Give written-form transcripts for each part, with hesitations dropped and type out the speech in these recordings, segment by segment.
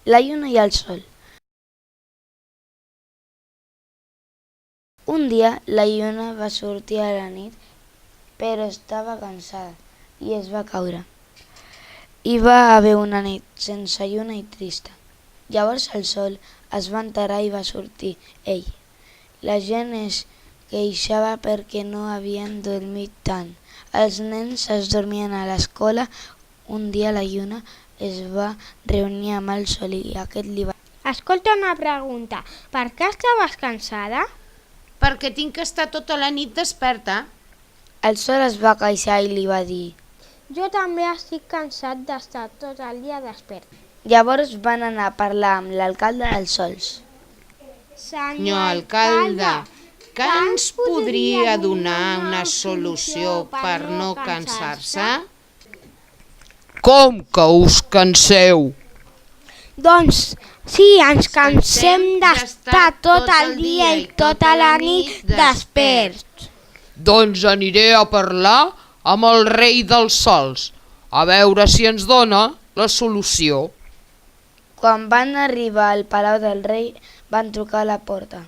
la lluna i el sol. Un dia la lluna va sortir a la nit, però estava cansada i es va caure. Hi va haver una nit sense lluna i trista. Llavors el sol es va enterar i va sortir ell. La gent es queixava perquè no havien dormit tant. Els nens es dormien a l'escola. Un dia la lluna es va reunir amb el sol i aquest li va... Escolta una pregunta. Per què estaves cansada? Perquè tinc que estar tota la nit desperta. El sol es va queixar i li va dir... Jo també estic cansat d'estar tot el dia despert. Llavors van anar a parlar amb l'alcalde dels sols. Senyor alcalde, que ens podria donar una solució per no cansar-se? Com que us canseu? Doncs sí, ens cansem d'estar tot el dia i tota la nit desperts. Doncs aniré a parlar amb el rei dels sols, a veure si ens dona la solució. Quan van arribar al palau del rei, van trucar a la porta.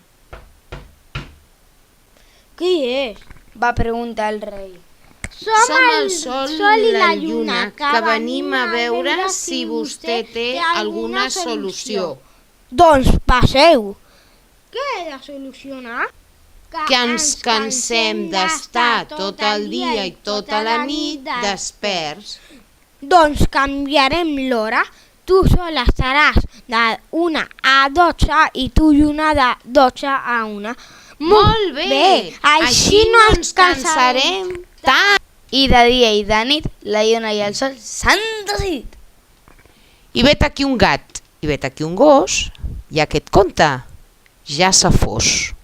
Qui és? Va preguntar el rei. Som el sol i la lluna, que venim a veure si vostè té alguna solució. Doncs passeu. Què he de solucionar? Que ens cansem d'estar tot el dia i tota la nit desperts. Doncs canviarem l'hora. Tu sol estaràs de 1 a 12 i tu lluna de 12 a 1. Molt bé, així no ens cansarem tant. I de dia i de nit, la lluna i el sol s'han decidit. I vet aquí un gat, i vet aquí un gos, i aquest conte ja s'ha fos.